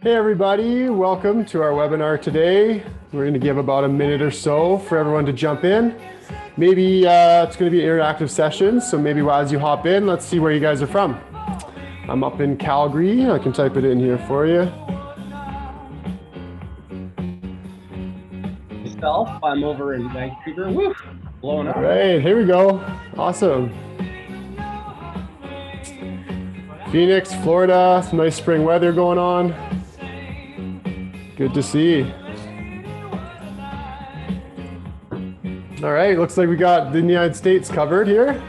Hey everybody, welcome to our webinar today. We're going to give about a minute or so for everyone to jump in. Maybe it's going to be an interactive session, so maybe as you hop in, let's see where you guys are from. I'm up in Calgary. I can type it in here for you. Myself, I'm over in Vancouver. Woo, blowing up. All right, here we go. Awesome. Phoenix, Florida, some nice spring weather going on. Good to see. All right, looks like we got the United States covered here.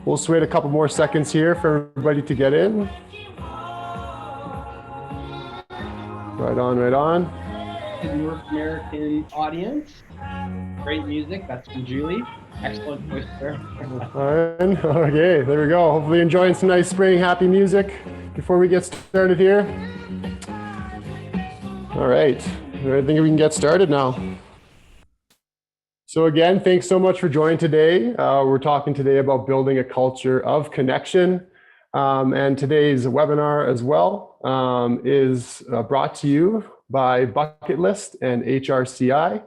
We'll just wait a couple more seconds here for everybody to get in. Right on, right on. North American audience. Great music. That's from Julie. Excellent voice there. Okay, there we go. Hopefully enjoying some nice spring happy music before we get started here. All right, I think we can get started now. So again, thanks so much for joining today. We're talking today about building a culture of connection. And today's webinar as well is brought to you by Bucket List and HRCI.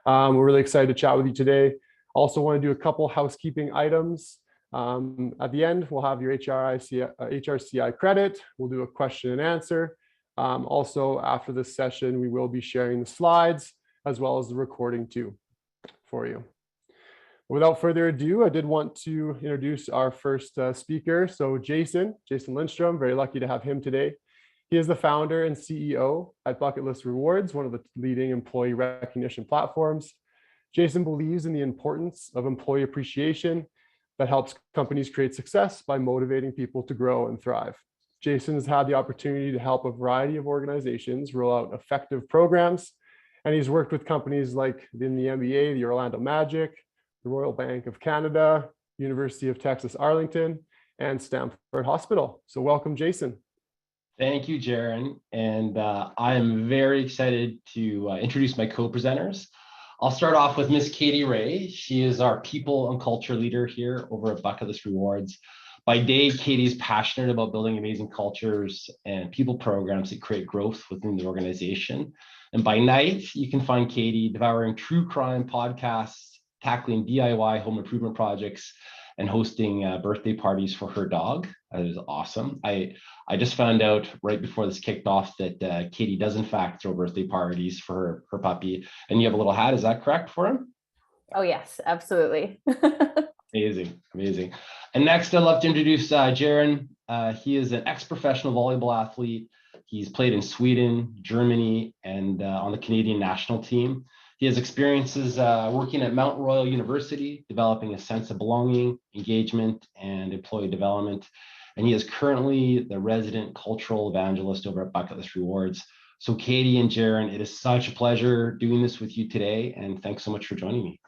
We're really excited to chat with you today. Also want to do a couple housekeeping items. At the end, we'll have your HRCI credit. We'll do a question and answer. Also, after this session, we will be sharing the slides as well as the recording too for you. Without further ado, I did want to introduce our first speaker. So Jason Lindstrom, very lucky to have him today. He is the founder and CEO at Bucket List Rewards, one of the leading employee recognition platforms. Jason believes in the importance of employee appreciation that helps companies create success by motivating people to grow and thrive. Jason has had the opportunity to help a variety of organizations roll out effective programs, and he's worked with companies like in the NBA, the Orlando Magic, the Royal Bank of Canada, University of Texas Arlington, and Stanford Hospital. So welcome, Jason. Thank you, Jaron. And I am very excited to introduce my co-presenters. I'll start off with Miss Katie Ray. She is our people and culture leader here over at Bucket List Rewards. By day, Katie is passionate about building amazing cultures and people programs that create growth within the organization. And by night, you can find Katie devouring true crime podcasts, tackling DIY home improvement projects, and hosting birthday parties for her dog. That is awesome. I just found out right before this kicked off that Katie does in fact throw birthday parties for her puppy. And you have a little hat, is that correct for him? Oh yes, absolutely. Amazing. And next I'd love to introduce Jaron. He is an ex-professional volleyball athlete. He's played in Sweden, Germany, and on the Canadian national team. He has experiences working at Mount Royal University, developing a sense of belonging, engagement, and employee development. And he is currently the resident cultural evangelist over at Bucket List Rewards. So Katie and Jaron, it is such a pleasure doing this with you today, and thanks so much for joining me.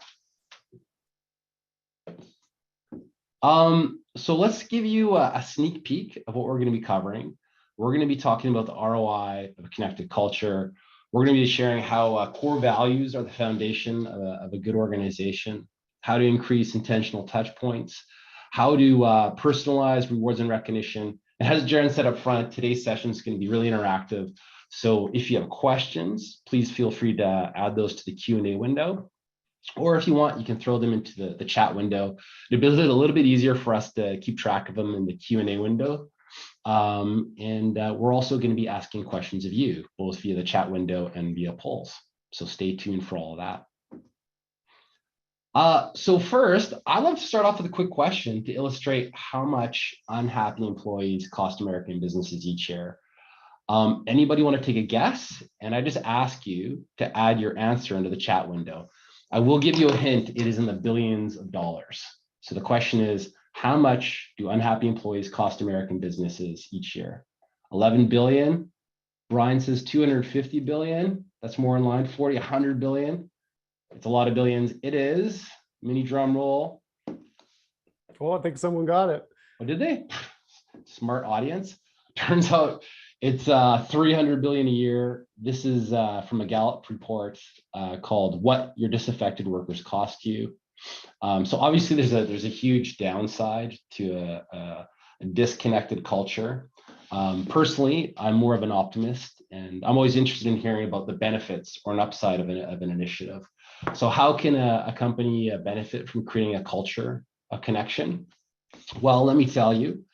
So let's give you a sneak peek of what we're going to be covering. We're going to be talking about the ROI of a connected culture. We're going to be sharing how core values are the foundation of a good organization, how to increase intentional touch points, how to personalize rewards and recognition. And as Jaron said up front, today's session is going to be really interactive. So if you have questions, please feel free to add those to the Q&A window. Or if you want, you can throw them into the chat window. It'll be a little bit easier for us to keep track of them in the Q&A window. We're also going to be asking questions of you, both via the chat window and via polls. So stay tuned for all of that. So first, I'd love to start off with a quick question to illustrate how much unhappy employees cost American businesses each year. Anybody want to take a guess? And I just ask you to add your answer into the chat window. I will give you a hint, it is in the billions of dollars. So the question is, how much do unhappy employees cost American businesses each year? 11 billion. Brian says 250 billion. That's more in line. 40, 100 billion. It's a lot of billions. It is. Mini drum roll. Oh, I think someone got it. Oh, did they? Smart audience. Turns out it's 300 billion a year. This is from a Gallup report called "What Your Disaffected Workers Cost You." So obviously, there's a huge downside to a disconnected culture. Personally, I'm more of an optimist, and I'm always interested in hearing about the benefits or an upside of an initiative. So how can a company benefit from creating a culture of connection? Well, let me tell you.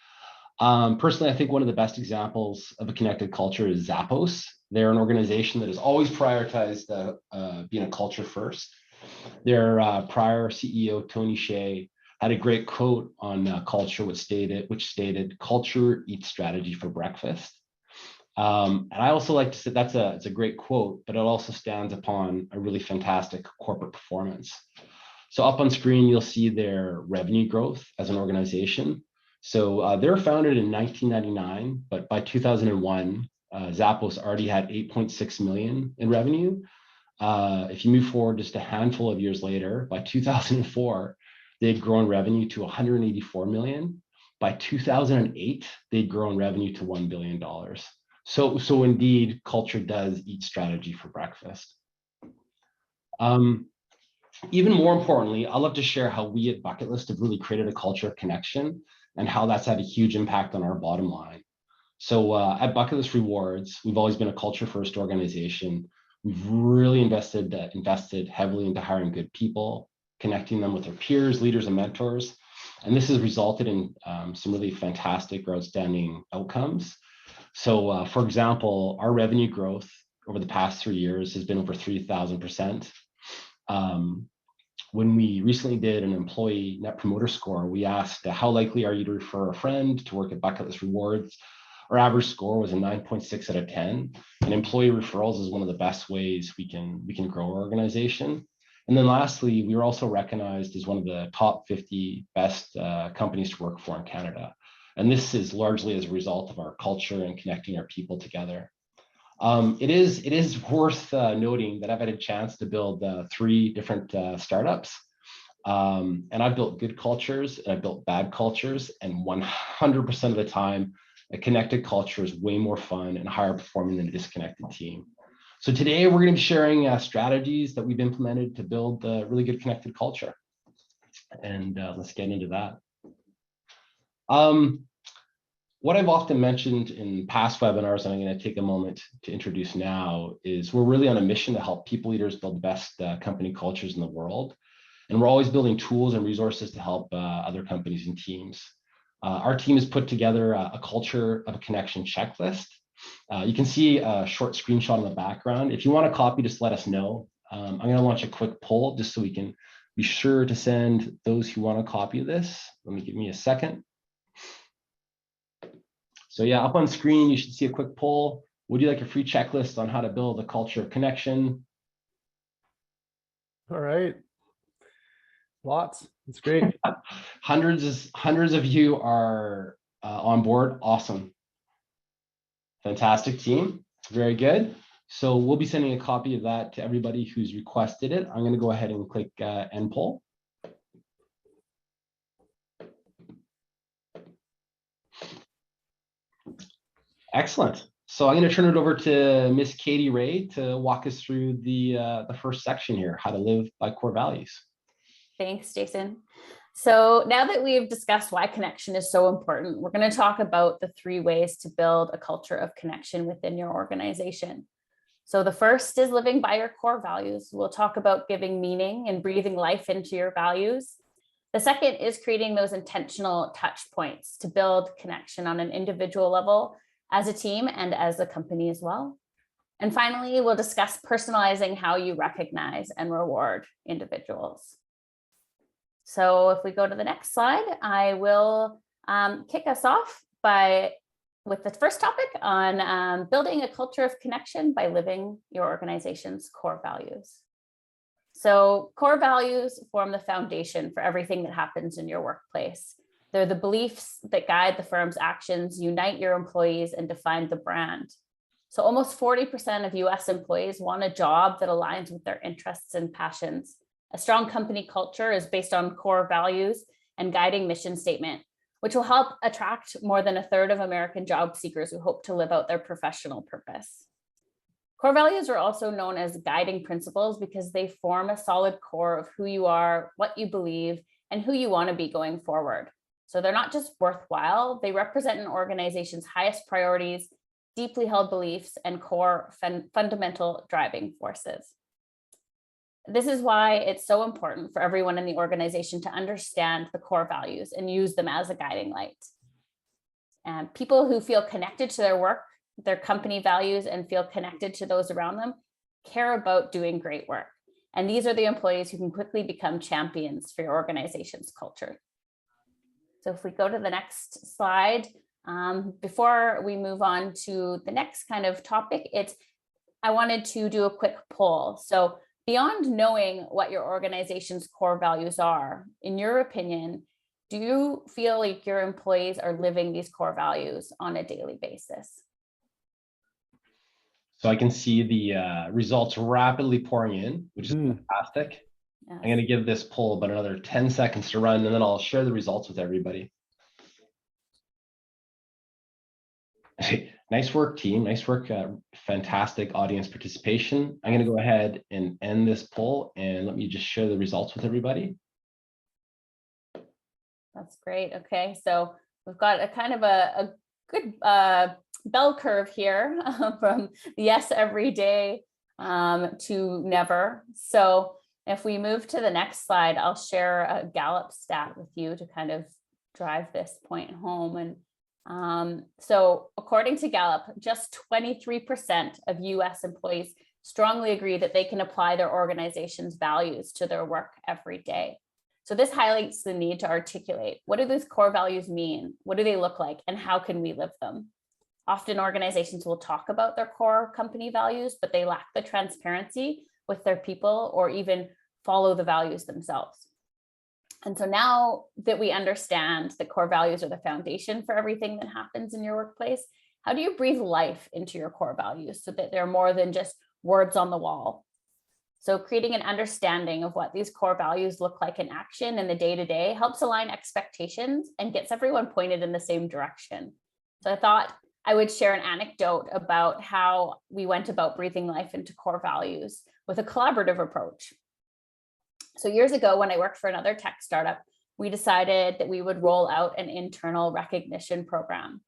Personally, I think one of the best examples of a connected culture is Zappos. They're an organization that has always prioritized being a culture first. Their prior CEO, Tony Hsieh, had a great quote on culture, which stated, "Culture eats strategy for breakfast." And I also like to say it's a great quote, but it also stands upon a really fantastic corporate performance. So up on screen, you'll see their revenue growth as an organization. So they were founded in 1999, but by 2001, Zappos already had 8.6 million in revenue. If you move forward just a handful of years later, by 2004, they'd grown revenue to 184 million. By 2008, they'd grown revenue to $1 billion. So indeed, culture does eat strategy for breakfast. Even more importantly, I'd love to share how we at Bucket List have really created a culture of connection and how that's had a huge impact on our bottom line. So at Bucket List Rewards, we've always been a culture-first organization. We've really invested heavily into hiring good people, connecting them with their peers, leaders, and mentors. And this has resulted in some really fantastic or outstanding outcomes. So for example, our revenue growth over the past 3 years has been over 3,000%. When we recently did an employee net promoter score, we asked, how likely are you to refer a friend to work at Bucket List Rewards? Our average score was a 9.6 out of 10. And employee referrals is one of the best ways we can grow our organization. And then lastly, we were also recognized as one of the top 50 best companies to work for in Canada. And this is largely as a result of our culture and connecting our people together. It is worth noting that I've had a chance to build 3 different startups. And I've built good cultures and I've built bad cultures. And 100% of the time, a connected culture is way more fun and higher performing than a disconnected team. So today we're going to be sharing strategies that we've implemented to build a really good connected culture. And let's get into that. What I've often mentioned in past webinars, and I'm going to take a moment to introduce now, is we're really on a mission to help people leaders build the best company cultures in the world. And we're always building tools and resources to help other companies and teams. Our team has put together a culture of a connection checklist. You can see a short screenshot in the background. If you want a copy, just let us know. I'm going to launch a quick poll just so we can be sure to send those who want a copy of this. Give me a second. So yeah, up on screen, you should see a quick poll. Would you like a free checklist on how to build a culture of connection? All right. Lots. That's great. Hundreds of you are on board. Awesome. Fantastic team. Very good. So we'll be sending a copy of that to everybody who's requested it. I'm going to go ahead and click end poll. Excellent. So I'm going to turn it over to Miss Katie Ray to walk us through the first section here, how to live by core values. Thanks, Jason. So now that we've discussed why connection is so important, we're going to talk about the 3 ways to build a culture of connection within your organization. So the first is living by your core values. We'll talk about giving meaning and breathing life into your values. The second is creating those intentional touch points to build connection on an individual level, as a team, and as a company as well. And finally, we'll discuss personalizing how you recognize and reward individuals. So if we go to the next slide, I will kick us off with the first topic on building a culture of connection by living your organization's core values. So core values form the foundation for everything that happens in your workplace. They're the beliefs that guide the firm's actions, unite your employees, and define the brand. So almost 40% of US employees want a job that aligns with their interests and passions. A strong company culture is based on core values and guiding mission statement, which will help attract more than 1/3 of American job seekers who hope to live out their professional purpose. Core values are also known as guiding principles because they form a solid core of who you are, what you believe, and who you want to be going forward. So they're not just worthwhile, they represent an organization's highest priorities, deeply held beliefs, and core fundamental driving forces. This is why it's so important for everyone in the organization to understand the core values and use them as a guiding light. And people who feel connected to their work, their company values, and feel connected to those around them care about doing great work. And these are the employees who can quickly become champions for your organization's culture. So if we go to the next slide, before we move on to the next kind of topic, I wanted to do a quick poll. So beyond knowing what your organization's core values are, in your opinion, do you feel like your employees are living these core values on a daily basis? So I can see the results rapidly pouring in, which is fantastic. Yes. I'm going to give this poll about another 10 seconds to run, and then I'll share the results with everybody. Nice work, team. Nice work. Fantastic audience participation. I'm going to go ahead and end this poll, and let me just share the results with everybody. That's great. Okay, so we've got a kind of a good bell curve here from yes every day to never. So if we move to the next slide, I'll share a Gallup stat with you to kind of drive this point home. And so according to Gallup, just 23% of US employees strongly agree that they can apply their organization's values to their work every day. So this highlights the need to articulate, what do these core values mean? What do they look like? And how can we live them? Often organizations will talk about their core company values, but they lack the transparency with their people or even follow the values themselves. And so now that we understand that core values are the foundation for everything that happens in your workplace, how do you breathe life into your core values so that they're more than just words on the wall? So creating an understanding of what these core values look like in action in the day-to-day helps align expectations and gets everyone pointed in the same direction. So I thought I would share an anecdote about how we went about breathing life into core values with a collaborative approach. So years ago, when I worked for another tech startup, we decided that we would roll out an internal recognition program.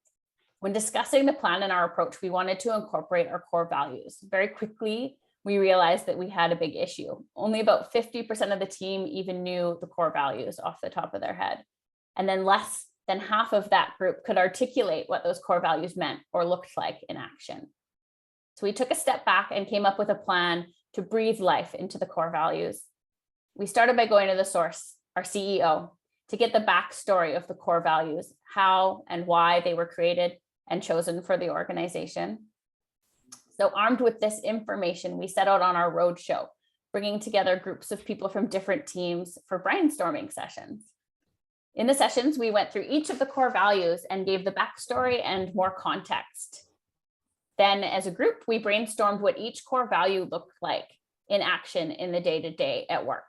When discussing the plan and our approach, we wanted to incorporate our core values. Very quickly, we realized that we had a big issue. Only about 50% of the team even knew the core values off the top of their head. And then less than half of that group could articulate what those core values meant or looked like in action. So we took a step back and came up with a plan to breathe life into the core values. We started by going to the source, our CEO, to get the backstory of the core values, how and why they were created and chosen for the organization. So armed with this information, we set out on our roadshow, bringing together groups of people from different teams for brainstorming sessions. In the sessions, we went through each of the core values and gave the backstory and more context. Then as a group, we brainstormed what each core value looked like in action in the day-to-day at work.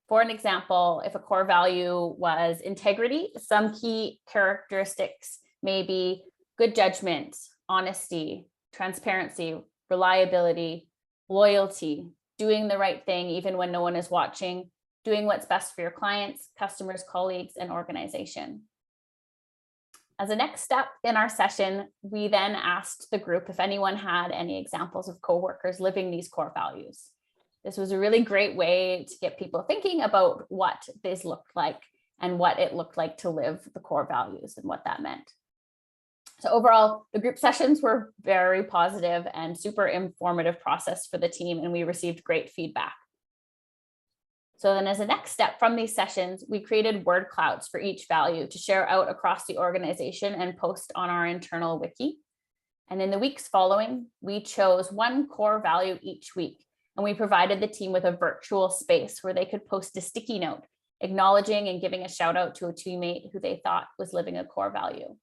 For an example, if a core value was integrity, some key characteristics may be good judgment, honesty, transparency, reliability, loyalty, doing the right thing even when no one is watching, doing what's best for your clients, customers, colleagues, and organization. As a next step in our session, we then asked the group if anyone had any examples of coworkers living these core values. This was a really great way to get people thinking about what this looked like and what it looked like to live the core values and what that meant. So overall, the group sessions were very positive and super informative process for the team, and we received great feedback. So then as a next step from these sessions, we created word clouds for each value to share out across the organization and post on our internal wiki. And in the weeks following, we chose one core value each week, and we provided the team with a virtual space where they could post a sticky note, acknowledging and giving a shout out to a teammate who they thought was living a core value.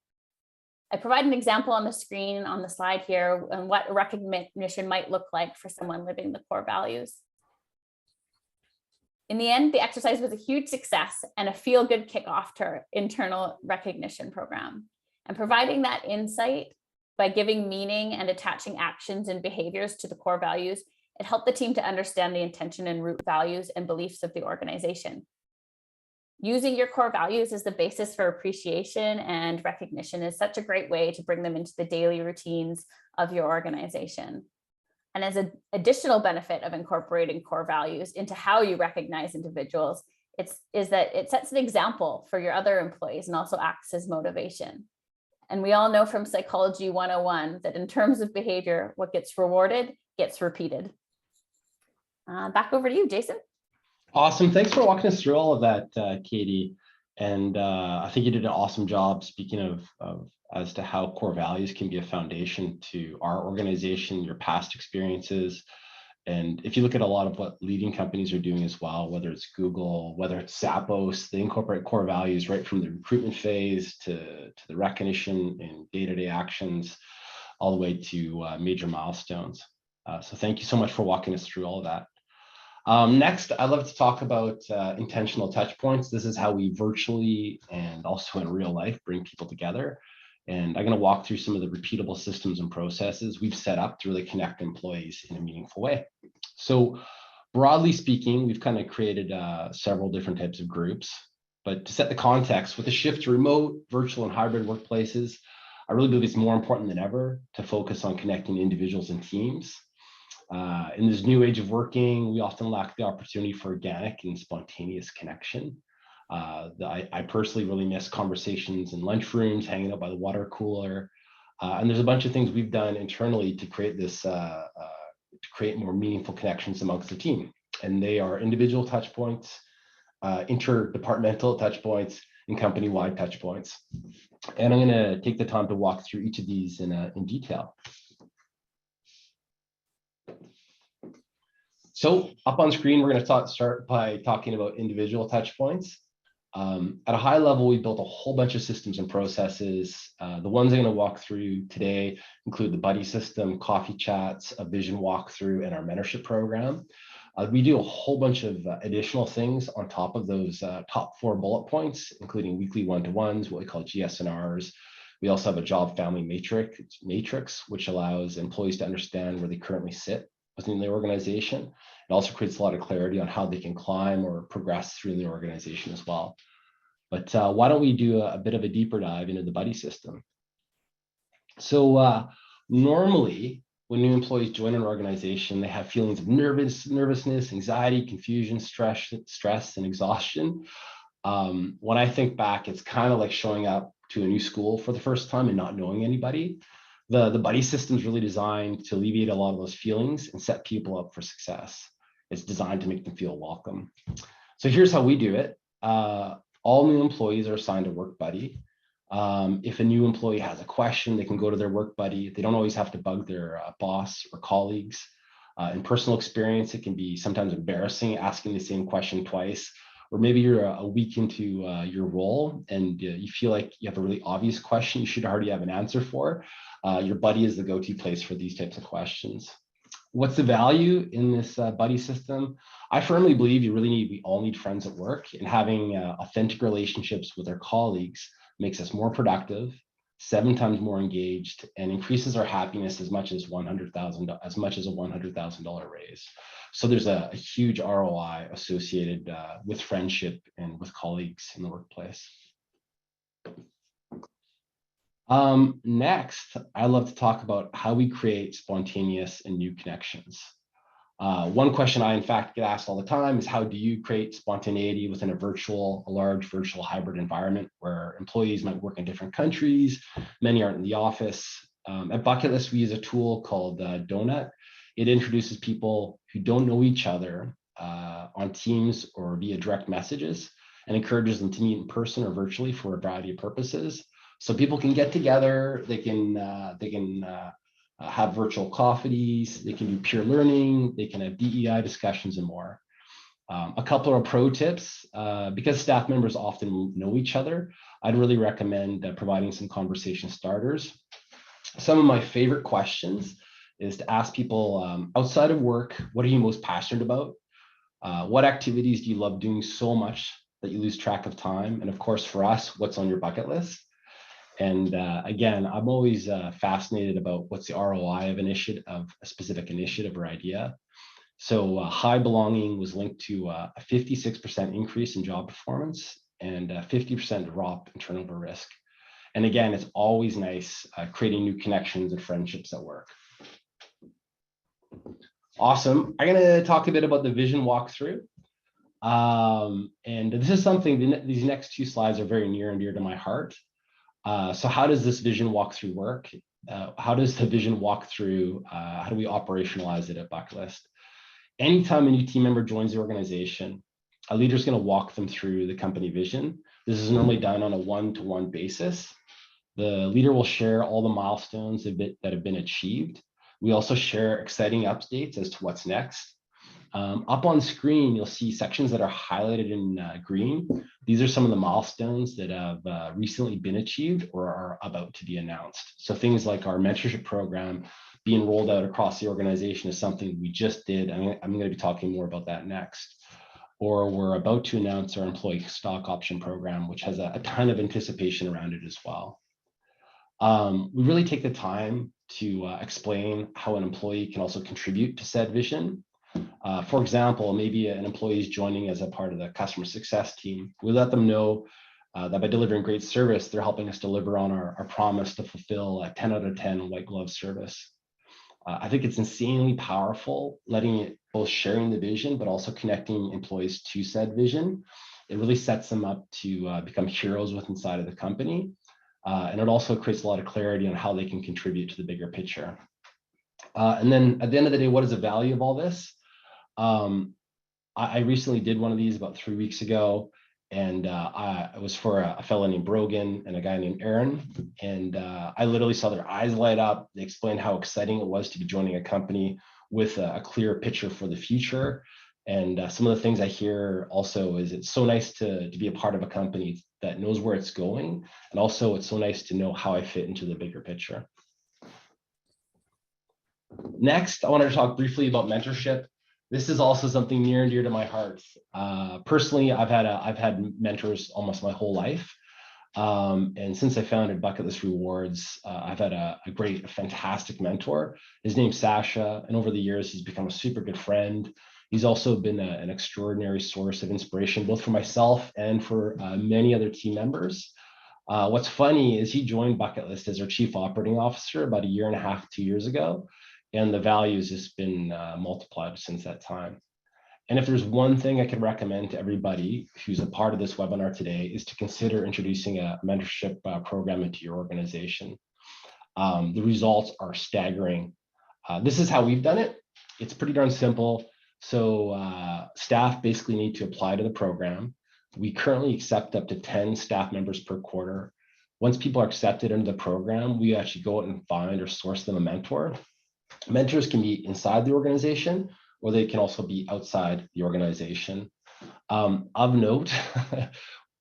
I provide an example on the screen on the slide here and what recognition might look like for someone living the core values. In the end, the exercise was a huge success and a feel-good kickoff to our internal recognition program. And providing that insight by giving meaning and attaching actions and behaviors to the core values, it helped the team to understand the intention and root values and beliefs of the organization. Using your core values as the basis for appreciation and recognition is such a great way to bring them into the daily routines of your organization. And as an additional benefit of incorporating core values into how you recognize individuals, is that it sets an example for your other employees and also acts as motivation. And we all know from Psychology 101 that in terms of behavior, what gets rewarded gets repeated. Back over to you, Jason. Awesome. Thanks for walking us through all of that, Katie. And I think you did an awesome job speaking of as to how core values can be a foundation to our organization, your past experiences. And if you look at a lot of what leading companies are doing as well, whether it's Google, whether it's Zappos, they incorporate core values right from the recruitment phase to the recognition and day-to-day actions, all the way to major milestones. So thank you so much for walking us through all of that. Next, I'd love to talk about intentional touch points. This is how we virtually and also in real life bring people together. And I'm going to walk through some of the repeatable systems and processes we've set up to really connect employees in a meaningful way. So broadly speaking, we've kind of created several different types of groups. But to set the context, with the shift to remote, virtual, and hybrid workplaces, I really believe it's more important than ever to focus on connecting individuals and teams. In this new age of working, we often lack the opportunity for organic and spontaneous connection. I personally really miss conversations in lunchrooms, hanging out by the water cooler. And there's a bunch of things we've done internally to create this, to create more meaningful connections amongst the team. And they are individual touch points, interdepartmental touch points, and company-wide touch points. And I'm gonna take the time to walk through each of these in detail. So up on screen, we're going to start by talking about individual touch points. At a high level, we built a whole bunch of systems and processes. The ones I'm going to walk through today include the buddy system, coffee chats, a vision walkthrough, and our mentorship program. We do a whole bunch of additional things on top of those top 4 bullet points, including weekly one-to-ones, what we call GSNRs. We also have a job family matrix, which allows employees to understand where they currently sit within the organization. It also creates a lot of clarity on how they can climb or progress through the organization as well. But why don't we do a bit of a deeper dive into the buddy system? So normally, when new employees join an organization, they have feelings of nervousness, anxiety, confusion, stress, and exhaustion. When I think back, it's kind of like showing up to a new school for the first time and not knowing anybody. The buddy system is really designed to alleviate a lot of those feelings and set people up for success. It's designed to make them feel welcome. So here's how we do it. All new employees are assigned a work buddy. If a new employee has a question, they can go to their work buddy. They don't always have to bug their boss or colleagues. In personal experience, it can be sometimes embarrassing asking the same question twice, or maybe you're a week into your role and you feel like you have a really obvious question you should already have an answer for. Your buddy is the go-to place for these types of questions. What's the value in this buddy system? I firmly believe we all need friends at work, and having authentic relationships with our colleagues makes us more productive, 7 times more engaged, and increases our happiness as much as a $100,000 raise. So there's a huge ROI associated with friendship and with colleagues in the workplace. Next, I love to talk about how we create spontaneous and new connections. One question I, in fact, get asked all the time is, how do you create spontaneity within a large virtual hybrid environment where employees might work in different countries, many aren't in the office? At Bucket List, we use a tool called Donut. It introduces people who don't know each other on Teams or via direct messages and encourages them to meet in person or virtually for a variety of purposes. So people can get together, they can have virtual coffees, they can do peer learning, they can have DEI discussions and more. A couple of pro tips, because staff members often know each other, I'd really recommend providing some conversation starters. Some of my favorite questions is to ask people outside of work, what are you most passionate about? What activities do you love doing so much that you lose track of time? And of course, for us, what's on your bucket list? And again, I'm always fascinated about what's the ROI of a specific initiative or idea. So high belonging was linked to a 56% increase in job performance and 50% drop in turnover risk. And again, it's always nice creating new connections and friendships at work. Awesome. I'm going to talk a bit about the vision walkthrough. And this is something, these next two slides are very near and dear to my heart. So how does this vision walkthrough work? How does the vision walkthrough, how do we operationalize it at Bucket List? Anytime a new team member joins the organization, a leader is going to walk them through the company vision. This is normally done on a one-to-one basis. The leader will share all the milestones that have been achieved. We also share exciting updates as to what's next. Up on screen, you'll see sections that are highlighted in green. These are some of the milestones that have recently been achieved or are about to be announced. So things like our mentorship program being rolled out across the organization is something we just did. I'm going to be talking more about that next. Or we're about to announce our employee stock option program, which has a ton of anticipation around it as well. We really take the time to explain how an employee can also contribute to said vision. For example, maybe an employee is joining as a part of the customer success team. We let them know that by delivering great service, they're helping us deliver on our promise to fulfill a 10 out of 10 white glove service. I think it's insanely powerful, letting it both sharing the vision, but also connecting employees to said vision. It really sets them up to become heroes within inside of the company. And it also creates a lot of clarity on how they can contribute to the bigger picture. And then at the end of the day, what is the value of all this? I recently did one of these about 3 weeks ago, and it was for a fellow named Brogan and a guy named Aaron. And I literally saw their eyes light up. They explained how exciting it was to be joining a company with a clear picture for the future. And some of the things I hear also is it's so nice to be a part of a company that knows where it's going. And also it's so nice to know how I fit into the bigger picture. Next, I wanted to talk briefly about mentorship. This is also something near and dear to my heart. Personally, I've had mentors almost my whole life. And since I founded Bucket List Rewards, I've had a fantastic mentor. His name's Sasha, and over the years, he's become a super good friend. He's also been an extraordinary source of inspiration, both for myself and for many other team members. What's funny is he joined Bucket List as our Chief Operating Officer about 1.5 years, 2 years ago, and the value has just been multiplied since that time. And if there's one thing I could recommend to everybody who's a part of this webinar today is to consider introducing a mentorship program into your organization. The results are staggering. This is how we've done it. It's pretty darn simple. So staff basically need to apply to the program. We currently accept up to 10 staff members per quarter. Once people are accepted into the program, we actually go out and find or source them a mentor. Mentors can be inside the organization, or they can also be outside the organization. Of note,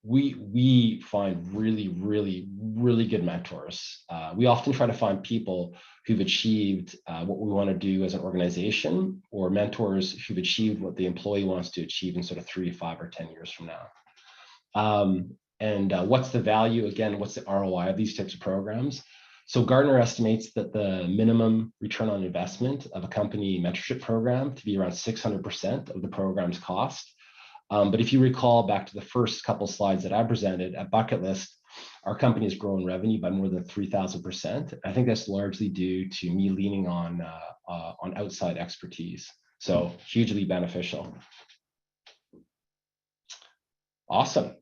we find really good mentors. We often try to find people who've achieved what we want to do as an organization, or mentors who've achieved what the employee wants to achieve in sort of 3 to 5 or 10 years from now. What's the value? Again, what's the ROI of these types of programs? So Gartner estimates that the minimum return on investment of a company mentorship program to be around 600% of the program's cost. But if you recall back to the first couple slides that I presented at Bucket List, our company has grown revenue by more than 3,000%. I think that's largely due to me leaning on outside expertise. So hugely beneficial. Awesome.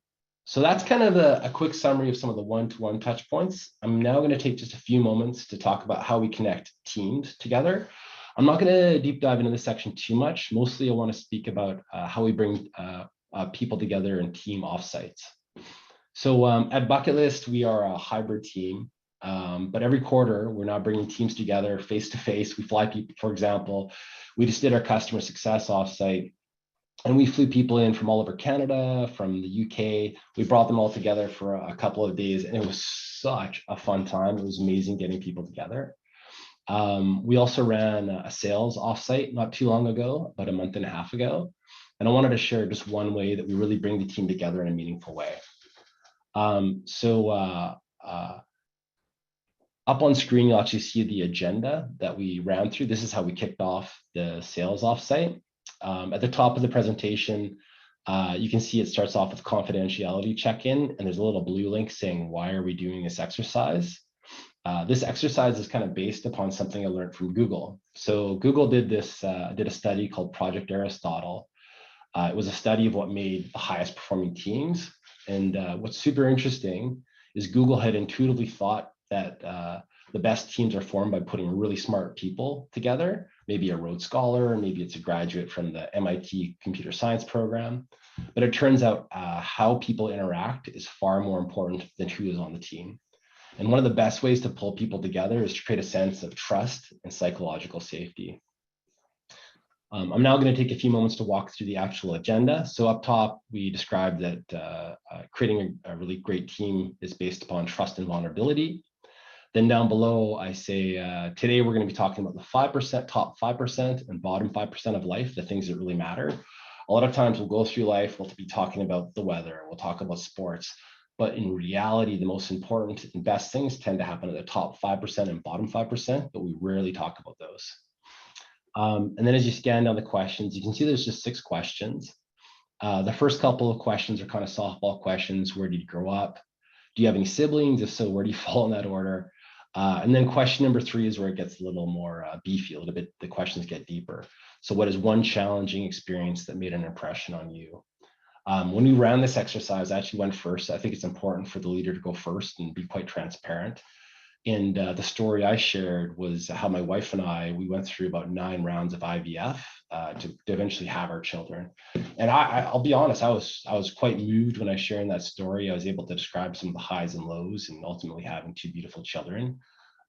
So that's kind of a quick summary of some of the one-to-one touch points. I'm now going to take just a few moments to talk about how we connect teams together. I'm not going to deep dive into this section too much. Mostly I want to speak about how we bring people together in team offsites. So at Bucket List, we are a hybrid team, but every quarter we're now bringing teams together face to face. We fly people, for example, we just did our customer success offsite. And we flew people in from all over Canada, from the UK. We brought them all together for a couple of days, and it was such a fun time. It was amazing getting people together. We also ran a sales offsite not too long ago, about 1.5 months ago. And I wanted to share just one way that we really bring the team together in a meaningful way. Up on screen, you'll actually see the agenda that we ran through. This is how we kicked off the sales offsite. At the top of the presentation, You can see it starts off with confidentiality check-in, and there's a little blue link saying, why are we doing this exercise? This exercise is kind of based upon something I learned from Google. So Google did a study called Project Aristotle. It was a study of what made the highest performing teams. And what's super interesting is Google had intuitively thought that the best teams are formed by putting really smart people together, maybe a Rhodes Scholar, or maybe it's a graduate from the MIT computer science program. But it turns out how people interact is far more important than who is on the team. And one of the best ways to pull people together is to create a sense of trust and psychological safety. I'm now going to take a few moments to walk through the actual agenda. So up top, we described that creating a really great team is based upon trust and vulnerability. Then down below, I say, today we're going to be talking about the 5%, top 5% and bottom 5% of life, the things that really matter. A lot of times we'll go through life, we'll be talking about the weather, we'll talk about sports, but in reality, the most important and best things tend to happen at the top 5% and bottom 5%, but we rarely talk about those. And then as you scan down the questions, you can see there's just 6 questions. The first couple of questions are kind of softball questions. Where did you grow up? Do you have any siblings? If so, where do you fall in that order? And then question number 3 is where it gets a little more beefy, a little bit, the questions get deeper. So what is one challenging experience that made an impression on you? When we ran this exercise, I actually went first. I think it's important for the leader to go first and be quite transparent. And the story I shared was how my wife and we went through about 9 rounds of IVF to eventually have our children. And I'll be honest, I was quite moved when I shared that story. I was able to describe some of the highs and lows and ultimately having 2 beautiful children.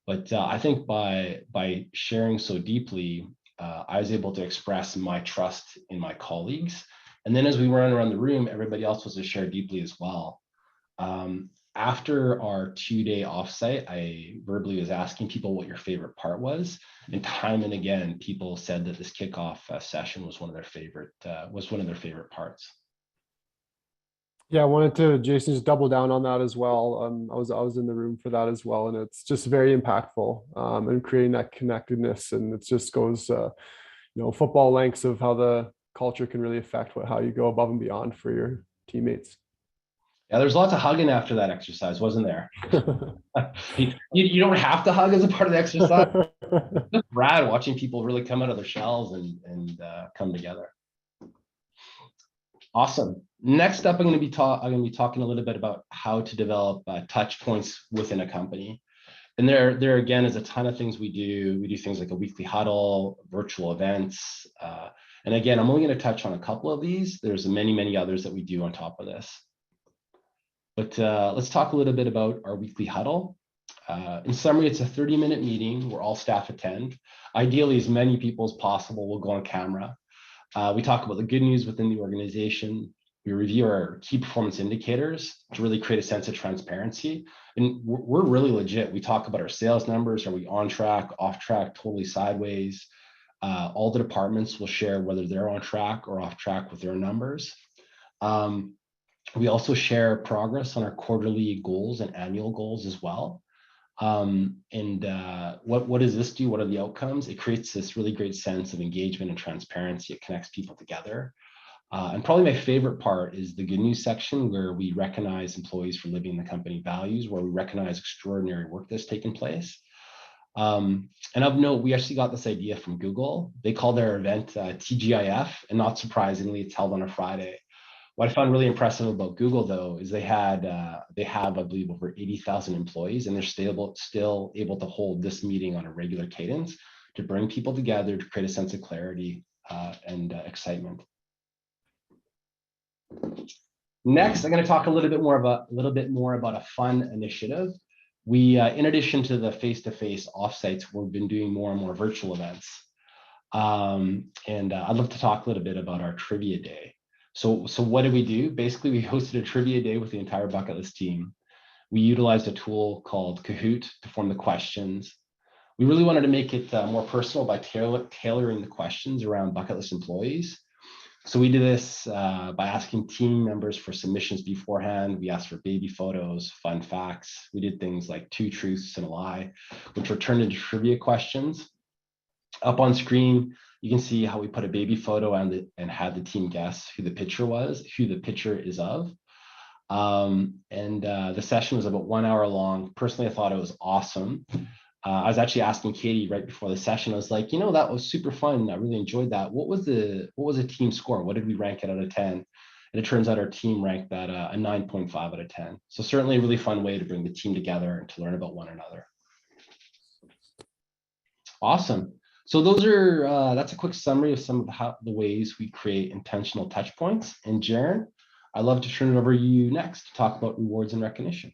But I think by sharing so deeply, I was able to express my trust in my colleagues. And then as we ran around the room, everybody else was to share deeply as well. After our 2-day offsite, I verbally was asking people what your favorite part was, and time and again, people said that this kickoff session was one of their favorite parts. Yeah, I wanted to, Jason, just double down on that as well. I was in the room for that as well, and it's just very impactful and creating that connectedness, and it just goes, football lengths of how the culture can really affect how you go above and beyond for your teammates. Yeah, there's lots of hugging after that exercise, wasn't there? You don't have to hug as a part of the exercise. Just rad watching people really come out of their shells and come together. Awesome. Next up, I'm going to be talking a little bit about how to develop touch points within a company. And there again is a ton of things we do. We do things like a weekly huddle, virtual events. And again, I'm only going to touch on a couple of these. There's many others that we do on top of this. But let's talk a little bit about our weekly huddle. In summary, it's a 30-minute meeting where all staff attend. Ideally, as many people as possible will go on camera. We talk about the good news within the organization. We review our key performance indicators to really create a sense of transparency. And we're really legit. We talk about our sales numbers. Are we on track, off track, totally sideways? All the departments will share whether they're on track or off track with their numbers. We also share progress on our quarterly goals and annual goals as well. What does this do? What are the outcomes? It creates this really great sense of engagement and transparency. It connects people together. And probably my favorite part is the good news section, where we recognize employees for living the company values, where we recognize extraordinary work that's taken place. And of note, we actually got this idea from Google. They call their event TGIF, and not surprisingly, it's held on a Friday. What I found really impressive about Google, though, is they have, I believe, over 80,000 employees, and they're still able to hold this meeting on a regular cadence to bring people together to create a sense of clarity and excitement. Next, I'm going to talk a little bit more about a fun initiative. We, in addition to the face-to-face offsites, we've been doing more and more virtual events. I'd love to talk a little bit about our trivia day. So what did we do? Basically, we hosted a trivia day with the entire bucket list team. We utilized a tool called Kahoot to form the questions. We really wanted to make it more personal by tailoring the questions around bucket list employees. So we did this by asking team members for submissions beforehand. We asked for baby photos, fun facts. We did things like 2 truths and a lie, which were turned into trivia questions. Up on screen, You can see how we put a baby photo and had the team guess who the picture is of. The session was about 1 hour long. Personally, I thought it was awesome. I was actually asking Katie right before the session. I was like, that was super fun. I really enjoyed that. What was the team score? What did we rank it out of 10? And it turns out our team ranked that a 9.5 out of 10. So certainly a really fun way to bring the team together and to learn about one another. Awesome. So that's a quick summary of some of the ways we create intentional touch points. And Jaren, I'd love to turn it over to you next to talk about rewards and recognition.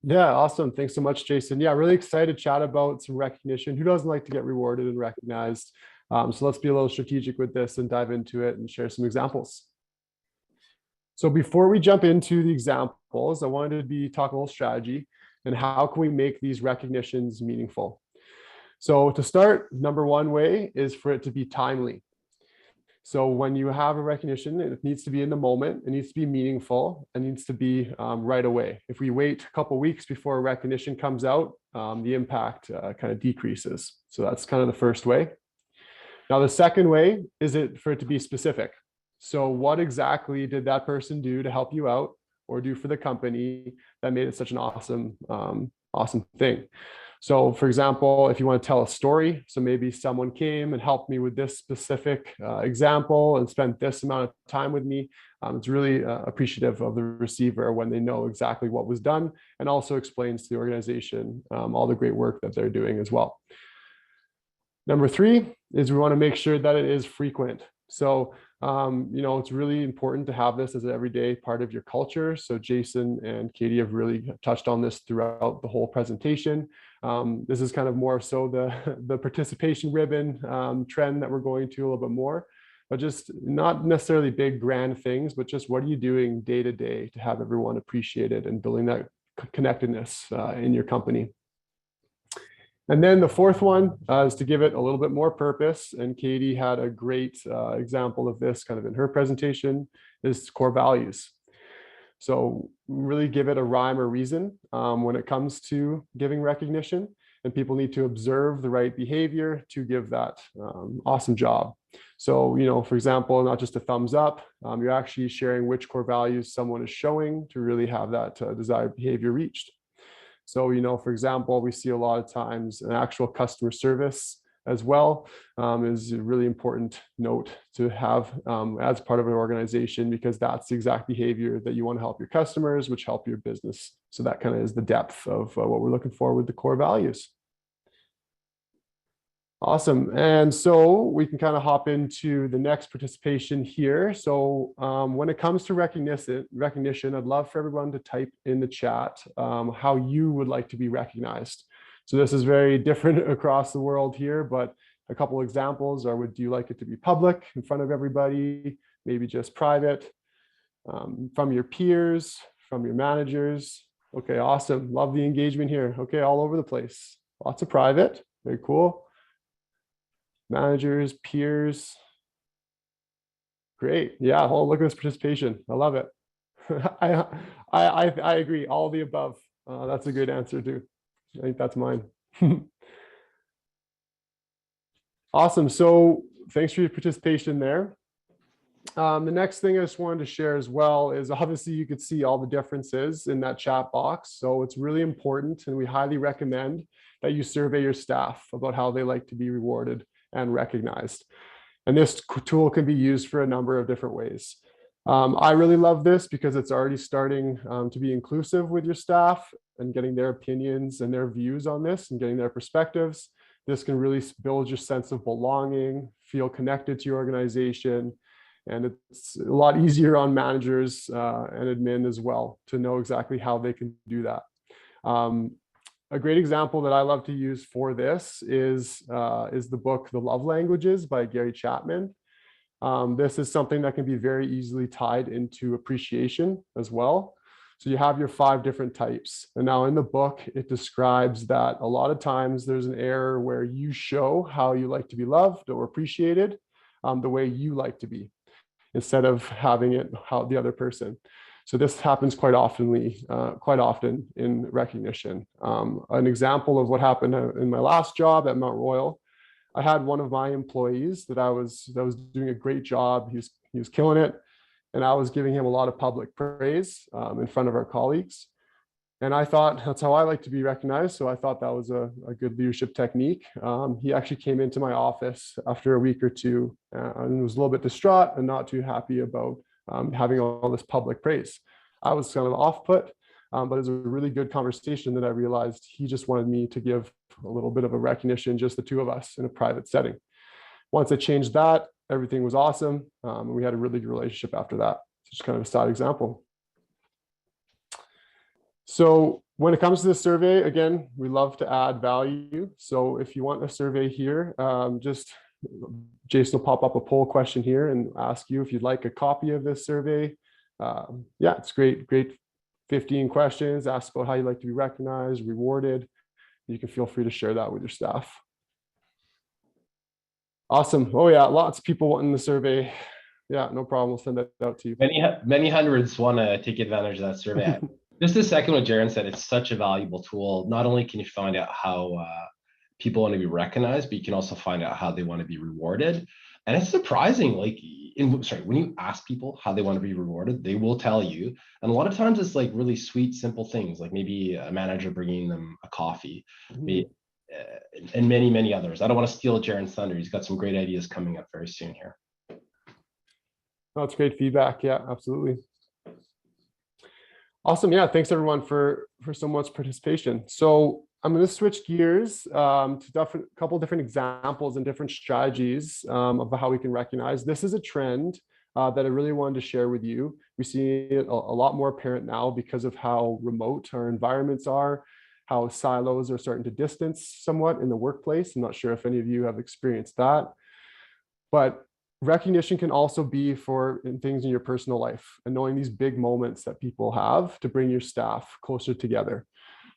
Yeah, awesome. Thanks so much, Jason. Yeah, really excited to chat about some recognition. Who doesn't like to get rewarded and recognized? So let's be a little strategic with this and dive into it and share some examples. So before we jump into the examples, I wanted to talk a little strategy and how can we make these recognitions meaningful. So to start, number one way is for it to be timely. So when you have a recognition, it needs to be in the moment, it needs to be meaningful, it needs to be right away. If we wait a couple of weeks before a recognition comes out, the impact kind of decreases. So that's kind of the first way. Now, the second way is for it to be specific. So what exactly did that person do to help you out or do for the company that made it such an awesome thing? So for example, if you want to tell a story, so maybe someone came and helped me with this specific example and spent this amount of time with me, it's really appreciative of the receiver when they know exactly what was done and also explains to the organization all the great work that they're doing as well. Number three is we want to make sure that it is frequent. So it's really important to have this as an everyday part of your culture. So Jason and Katie have really touched on this throughout the whole presentation. This is kind of more so the participation ribbon trend that we're going to a little bit more, but just not necessarily big grand things, but just what are you doing day to day to have everyone appreciate it and building that connectedness in your company. And then the fourth one is to give it a little bit more purpose. And Katie had a great example of this kind of in her presentation, is core values. So really give it a rhyme or reason when it comes to giving recognition, and people need to observe the right behavior to give that awesome job. So, for example, not just a thumbs up, you're actually sharing which core values someone is showing to really have that desired behavior reached. So, for example, we see a lot of times an actual customer service as well is a really important note to have as part of an organization, because that's the exact behavior that you want to help your customers, which help your business. So that kind of is the depth of what we're looking for with the core values. Awesome. And so we can kind of hop into the next participation here. So when it comes to recognition, I'd love for everyone to type in the chat how you would like to be recognized. So this is very different across the world here, but a couple of examples are, would you like it to be public in front of everybody, maybe just private, from your peers, from your managers? Okay, awesome. Love the engagement here. Okay, all over the place. Lots of private. Very cool. Managers, peers. Great. Yeah. Oh, look at this participation. I love it. I agree. All of the above. That's a good answer too. I think that's mine. Awesome. So thanks for your participation there. The next thing I just wanted to share as well is, obviously you could see all the differences in that chat box. So it's really important, and we highly recommend that you survey your staff about how they like to be rewarded and recognized. And this tool can be used for a number of different ways. I really love this because it's already starting to be inclusive with your staff and getting their opinions and their views on this and getting their perspectives. This can really build your sense of belonging, feel connected to your organization. And it's a lot easier on managers and admin as well to know exactly how they can do that. A great example that I love to use for this is the book, The Love Languages by Gary Chapman. This is something that can be very easily tied into appreciation as well. So you have your 5 different types. And now in the book, it describes that a lot of times there's an error where you show how you like to be loved or appreciated the way you like to be, instead of having it how the other person. So this happens quite often in recognition. An example of what happened in my last job at Mount Royal, I had one of my employees that was doing a great job. He was killing it, and I was giving him a lot of public praise in front of our colleagues. And I thought that's how I like to be recognized. So I thought that was a good leadership technique. He actually came into my office after a week or two and was a little bit distraught and not too happy about having all this public praise. I was kind of off put, but it was a really good conversation that I realized he just wanted me to give a little bit of a recognition, just the two of us in a private setting. Once I changed that, everything was awesome. And we had a really good relationship after that. It's just kind of a side example. So when it comes to the survey, again, we love to add value. So if you want a survey here, just Jason will pop up a poll question here and ask you if you'd like a copy of this survey. Yeah, it's great. 15 questions, ask about how you like to be recognized, rewarded. You can feel free to share that with your staff. Awesome. Oh yeah, lots of people wanting the survey. Yeah, no problem. We'll send that out to you. Many hundreds want to take advantage of that survey. Just to second what Jaron said, it's such a valuable tool. Not only can you find out how people want to be recognized, but you can also find out how they want to be rewarded. And it's surprising, like, when you ask people how they want to be rewarded, they will tell you. And a lot of times it's like really sweet, simple things, like maybe a manager bringing them a coffee, and many, many others. I don't want to steal Jaron's thunder. He's got some great ideas coming up very soon here. Oh, it's great feedback. Yeah, absolutely. Awesome. Yeah, thanks everyone for so much participation. So I'm going to switch gears to a couple of different examples and different strategies of how we can recognize. This is a trend that I really wanted to share with you. We see it a lot more apparent now because of how remote our environments are, how silos are starting to distance somewhat in the workplace. I'm not sure if any of you have experienced that, but recognition can also be in things in your personal life and knowing these big moments that people have to bring your staff closer together.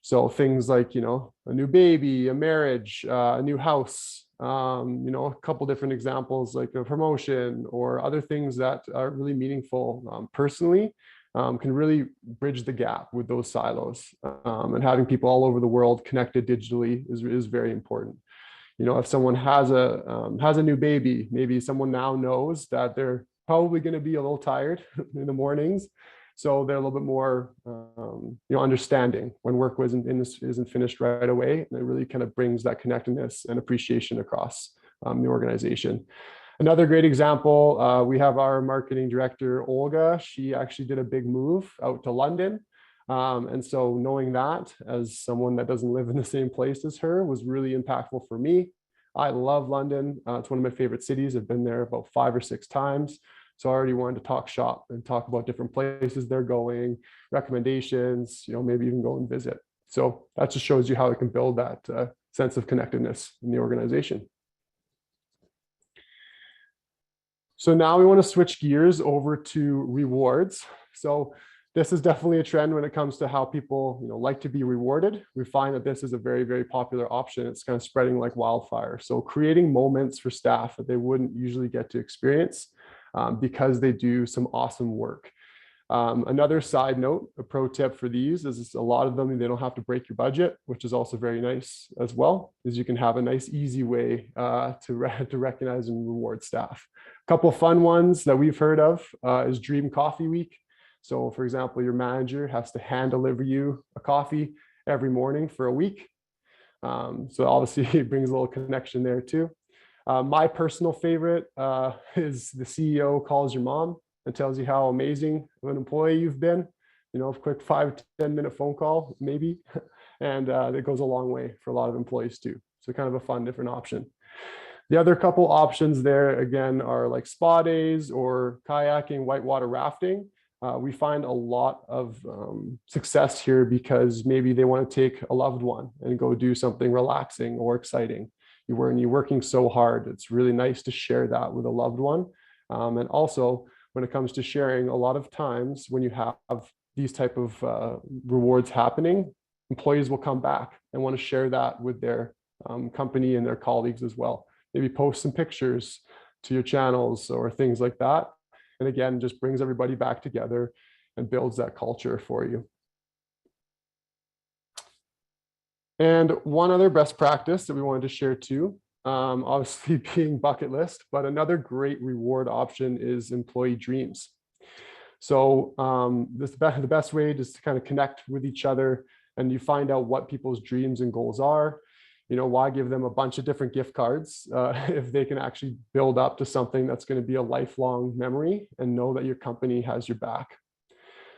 So things like, a new baby, a marriage, a new house, a couple different examples like a promotion or other things that are really meaningful personally can really bridge the gap with those silos. And having people all over the world connected digitally is very important. If someone has a new baby, maybe someone now knows that they're probably going to be a little tired in the mornings, so they're a little bit more, understanding when work isn't finished right away, and it really kind of brings that connectedness and appreciation across the organization. Another great example, we have our marketing director Olga. She actually did a big move out to London. And so knowing that as someone that doesn't live in the same place as her was really impactful for me. I love London. It's one of my favorite cities. I've been there about 5 or 6 times. So I already wanted to talk shop and talk about different places they're going, recommendations, maybe even go and visit. So that just shows you how it can build that sense of connectedness in the organization. So now we want to switch gears over to rewards. So this is definitely a trend when it comes to how people, like to be rewarded. We find that this is a very, very popular option. It's kind of spreading like wildfire. So creating moments for staff that they wouldn't usually get to experience because they do some awesome work. Another side note, a pro tip for these is a lot of them, they don't have to break your budget, which is also very nice as well, is you can have a nice, easy way to recognize and reward staff. A couple of fun ones that we've heard of is Dream Coffee Week. So for example, your manager has to hand deliver you a coffee every morning for a week. So obviously it brings a little connection there too. My personal favorite is the CEO calls your mom and tells you how amazing of an employee you've been. A quick 5 to 10 minute phone call, maybe. And it goes a long way for a lot of employees too. So kind of a fun, different option. The other couple options there, again, are like spa days or kayaking, whitewater rafting. We find a lot of success here because maybe they want to take a loved one and go do something relaxing or exciting. You're working so hard. It's really nice to share that with a loved one. And also, when it comes to sharing, a lot of times when you have these type of rewards happening, employees will come back and want to share that with their company and their colleagues as well. Maybe post some pictures to your channels or things like that. And again, just brings everybody back together and builds that culture for you. And one other best practice that we wanted to share too obviously being bucket list, but another great reward option is employee dreams. So the best way is to kind of connect with each other, and you find out what people's dreams and goals are. Why give them a bunch of different gift cards if they can actually build up to something that's going to be a lifelong memory and know that your company has your back.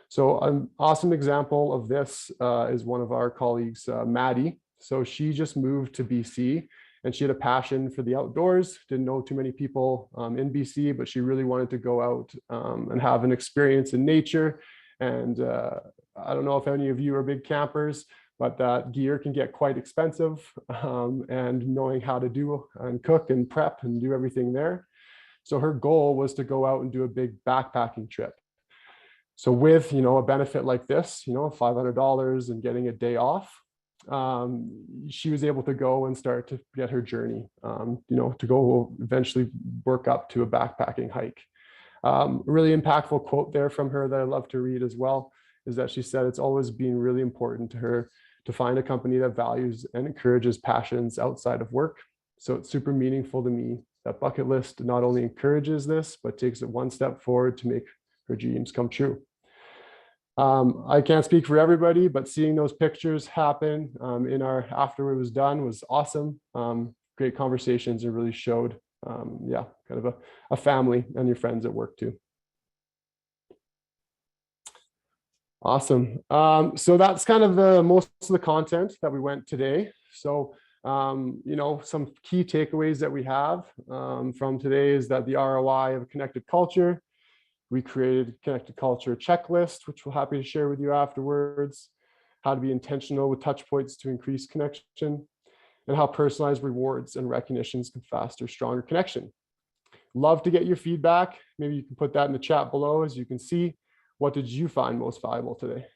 So an awesome example of this is one of our colleagues, Maddie. So she just moved to BC and she had a passion for the outdoors, didn't know too many people in BC, but she really wanted to go out and have an experience in nature. And I don't know if any of you are big campers, but that gear can get quite expensive, and knowing how to do and cook and prep and do everything there. So her goal was to go out and do a big backpacking trip. So with, a benefit like this, $500 and getting a day off, she was able to go and start to get her journey, to go eventually work up to a backpacking hike. Really impactful quote there from her that I love to read as well is that she said it's always been really important to her to find a company that values and encourages passions outside of work. So it's super meaningful to me that Bucket List not only encourages this, but takes it one step forward to make her dreams come true. I can't speak for everybody, but seeing those pictures happen after it was done was awesome. Great conversations and really showed, kind of a family and your friends at work too. Awesome. So that's kind of most of the content that we went today. So, some key takeaways that we have from today is that the ROI of a connected culture. We created a connected culture checklist, which we're happy to share with you afterwards. How to be intentional with touch points to increase connection, and how personalized rewards and recognitions can foster stronger connection. Love to get your feedback. Maybe you can put that in the chat below. As you can see, what did you find most valuable today?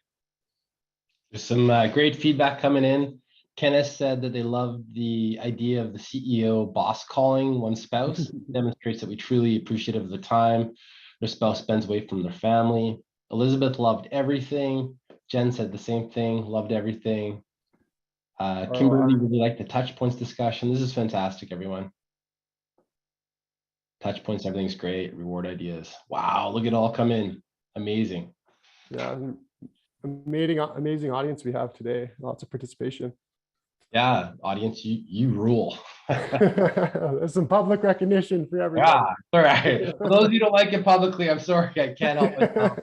There's some great feedback coming in. Kenneth said that they love the idea of the CEO boss calling one spouse. Demonstrates that we truly appreciative of the time their spouse spends away from their family. Elizabeth loved everything. Jen said the same thing, loved everything. Kimberly really liked the touch points discussion. This is fantastic, everyone. Touch points, everything's great. Reward ideas. Wow, look at it all come in. Amazing. Yeah, amazing audience we have today. Lots of participation. Yeah, audience, you rule. There's some public recognition for everybody. Yeah, all right. For those of you who don't like it publicly, I'm sorry, I can't help myself.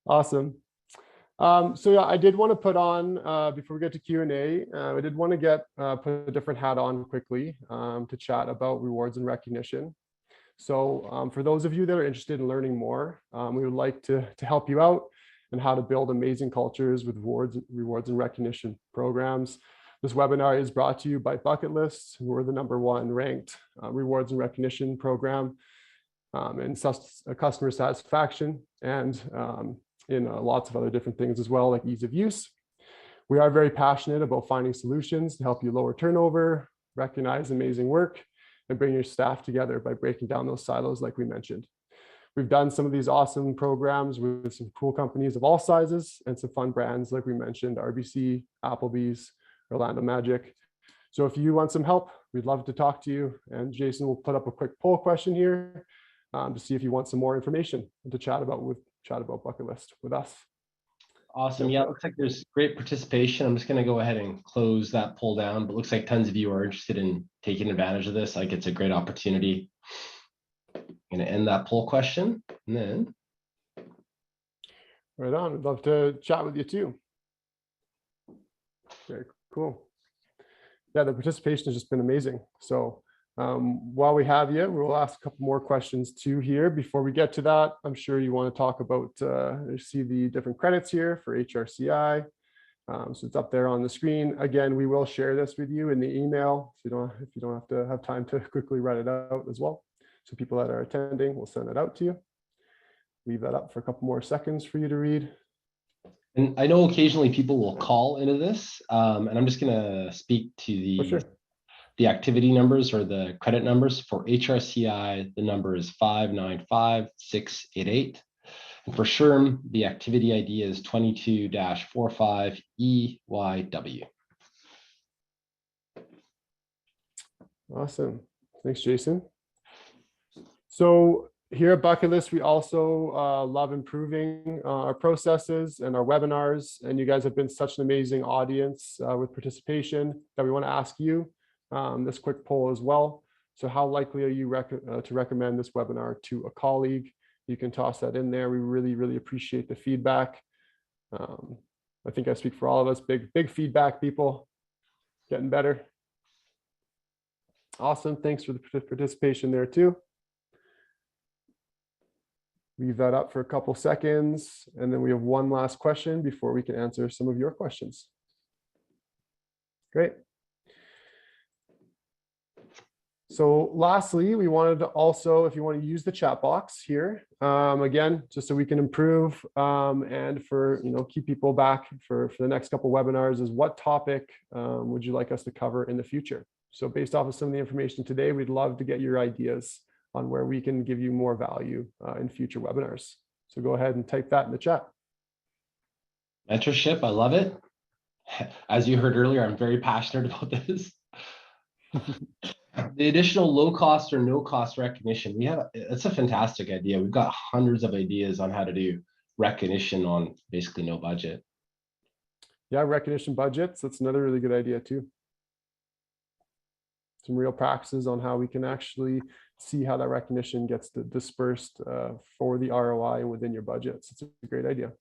Awesome. So yeah, I did want to put on, before we get to Q&A, I did want to put a different hat on quickly to chat about rewards and recognition. So for those of you that are interested in learning more, we would like to help you out and how to build amazing cultures with rewards and recognition programs. This webinar is brought to you by Bucket List. We're the #1 ranked rewards and recognition program in customer satisfaction and in lots of other different things as well, like ease of use. We are very passionate about finding solutions to help you lower turnover, recognize amazing work, and bring your staff together by breaking down those silos like we mentioned. We've done some of these awesome programs with some cool companies of all sizes and some fun brands like we mentioned, RBC, Applebee's, Orlando Magic. So if you want some help, we'd love to talk to you. And Jason will put up a quick poll question here to see if you want some more information and to chat about Bucket List with us. Awesome. Yeah, it looks like there's great participation. I'm just going to go ahead and close that poll down, but looks like tons of you are interested in taking advantage of this. Like it's a great opportunity. I'm going to end that poll question and then. Right on. We'd love to chat with you too. Very cool. Yeah, the participation has just been amazing. So while we have you, we'll ask a couple more questions too here. Before we get to that, I'm sure you want to talk about, see the different credits here for HRCI. So it's up there on the screen. Again, we will share this with you in the email. So if you don't have to have time to quickly write it out as well. So people that are attending, we'll send it out to you. Leave that up for a couple more seconds for you to read. And I know occasionally people will call into this, and I'm just going to speak to the activity numbers or the credit numbers for HRCI. The number is 595688. And for SHRM, the activity ID is 22-45EYW. Awesome. Thanks, Jason. So here at Bucket List, we also love improving our processes and our webinars. And you guys have been such an amazing audience with participation that we want to ask you this quick poll as well. So how likely are you to recommend this webinar to a colleague? You can toss that in there. We really, really appreciate the feedback. I think I speak for all of us. Big feedback, people. Getting better. Awesome. Thanks for the participation there too. Leave that up for a couple seconds, and then we have one last question before we can answer some of your questions. Great. So lastly, we wanted to also, if you want to use the chat box here, again, just so we can improve and for, keep people back for the next couple webinars, is what topic would you like us to cover in the future? So based off of some of the information today, we'd love to get your ideas on where we can give you more value in future webinars. So go ahead and type that in the chat. Mentorship, I love it. As you heard earlier, I'm very passionate about this. The additional low cost or no cost recognition, it's a fantastic idea. We've got hundreds of ideas on how to do recognition on basically no budget. Yeah, recognition budgets, that's another really good idea too. Some real practices on how we can actually see how that recognition gets dispersed for the ROI within your budgets. It's a great idea.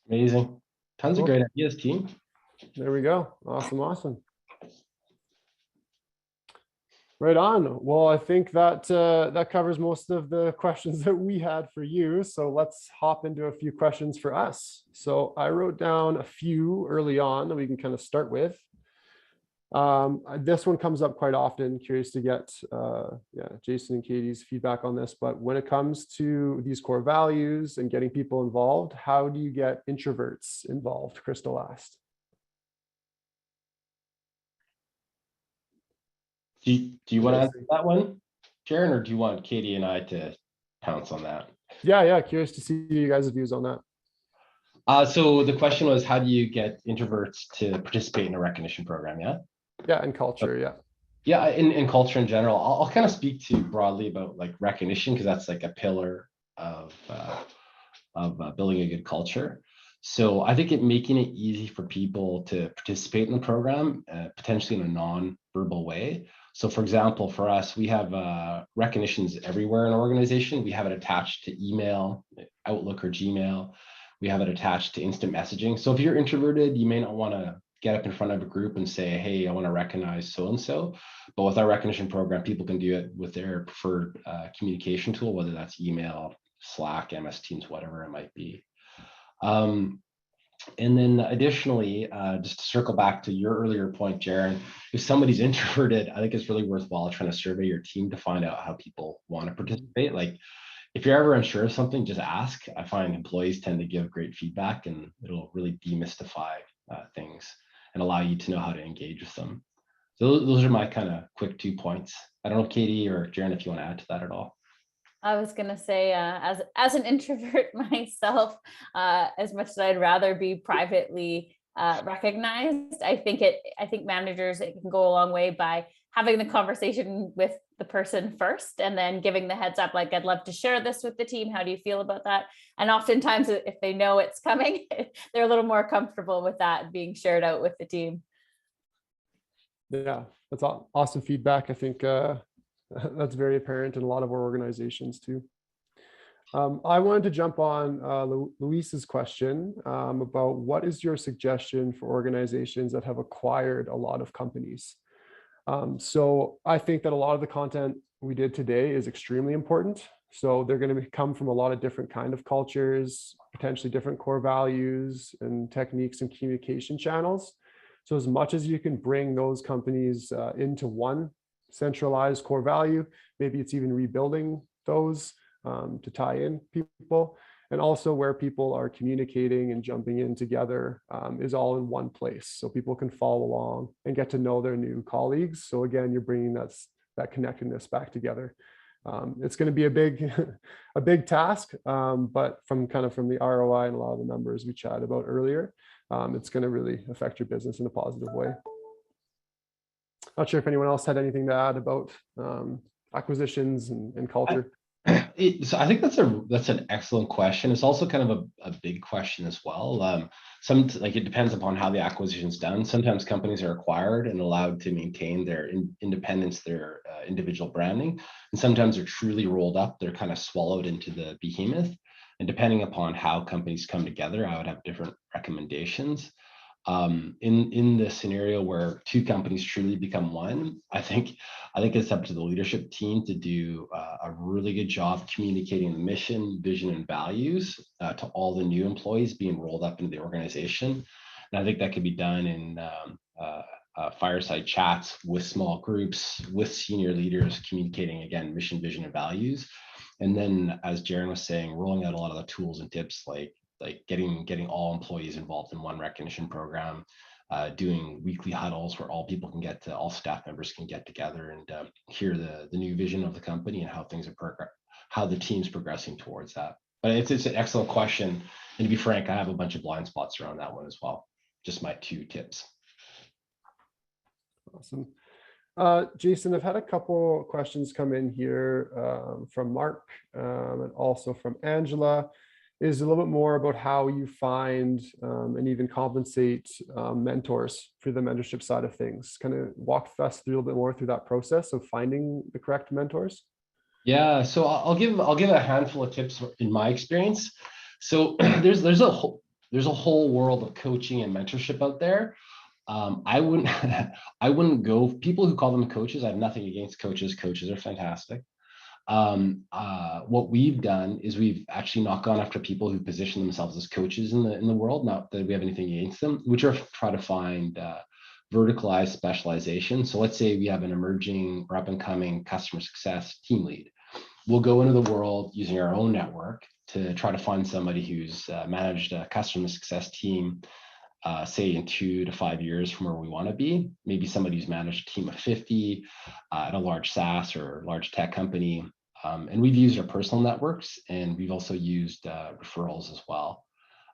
Amazing. Tons of great ideas, team. There we go. Awesome, awesome. Right on. Well, I think that that covers most of the questions that we had for you. So let's hop into a few questions for us. So I wrote down a few early on that we can kind of start with. This one comes up quite often. Curious to get Jason and Katie's feedback on this. But when it comes to these core values and getting people involved, how do you get introverts involved? Crystal asked. Do you want to answer that one, Jaron, or do you want Katie and I to pounce on that? Yeah, curious to see you guys' views on that. So the question was, how do you get introverts to participate in a recognition program? Yeah, and culture, yeah. Yeah, in culture in general, I'll kind of speak to broadly about like recognition, because that's like a pillar of building a good culture. So I think making it easy for people to participate in the program, potentially in a non-verbal way. So for example, for us, we have recognitions everywhere in our organization. We have it attached to email, Outlook or Gmail. We have it attached to instant messaging. So if you're introverted, you may not want to get up in front of a group and say, hey, I want to recognize so-and-so. But with our recognition program, people can do it with their preferred communication tool, whether that's email, Slack, MS Teams, whatever it might be. And then additionally, just to circle back to your earlier point, Jaron, if somebody's introverted, I think it's really worthwhile trying to survey your team to find out how people want to participate. Like if you're ever unsure of something, just ask. I find employees tend to give great feedback, and it'll really demystify things and allow you to know how to engage with them. So those are my kind of quick 2 points. I don't know, Katie or Jaron, if you want to add to that at all. I was going to say, as an introvert myself, as much as I'd rather be privately recognized, I think managers, it can go a long way by having the conversation with the person first and then giving the heads up, like, I'd love to share this with the team. How do you feel about that? And oftentimes if they know it's coming, they're a little more comfortable with that being shared out with the team. Yeah, that's awesome feedback. I think that's very apparent in a lot of our organizations too. I wanted to jump on Luis's question about what is your suggestion for organizations that have acquired a lot of companies? So I think that a lot of the content we did today is extremely important. So they're going to come from a lot of different kind of cultures, potentially different core values and techniques and communication channels. So as much as you can bring those companies into one centralized core value, maybe it's even rebuilding those to tie in people, and also where people are communicating and jumping in together is all in one place, so people can follow along and get to know their new colleagues. So again, you're bringing that connectedness back together. It's going to be a big task, but from the ROI and a lot of the numbers we chatted about earlier, it's going to really affect your business in a positive way. Not sure if anyone else had anything to add about acquisitions and culture. So I think that's an excellent question. It's also kind of a big question as well. It depends upon how the acquisition is done. Sometimes companies are acquired and allowed to maintain their independence, their individual branding, and sometimes they're truly rolled up. They're kind of swallowed into the behemoth. And depending upon how companies come together, I would have different recommendations. In the scenario where two companies truly become one, I think it's up to the leadership team to do a really good job communicating the mission, vision, and values to all the new employees being rolled up into the organization. And I think that could be done in fireside chats with small groups, with senior leaders communicating, again, mission, vision, and values. And then, as Jaren was saying, rolling out a lot of the tools and tips like getting all employees involved in one recognition program, doing weekly huddles where all staff members can get together and hear the new vision of the company and how the team's progressing towards that. But it's an excellent question. And to be frank, I have a bunch of blind spots around that one as well. Just my 2 tips. Awesome. Jason, I've had a couple questions come in here from Mark and also from Angela. Is a little bit more about how you find and even compensate mentors for the mentorship side of things. Kind of walk us through a little bit more through that process of finding the correct mentors. Yeah, so I'll give a handful of tips in my experience. So there's a whole world of coaching and mentorship out there. I wouldn't go. People who call them coaches, I have nothing against coaches. Coaches are fantastic. What we've done is we've actually not gone after people who position themselves as coaches in the world. Not that we have anything against them. We try to find verticalized specialization. So let's say we have an emerging or up and coming customer success team lead. We'll go into the world using our own network to try to find somebody who's managed a customer success team, say in 2 to 5 years from where we want to be. Maybe somebody who's managed a team of 50 at a large SaaS or large tech company. And we've used our personal networks, and we've also used referrals as well.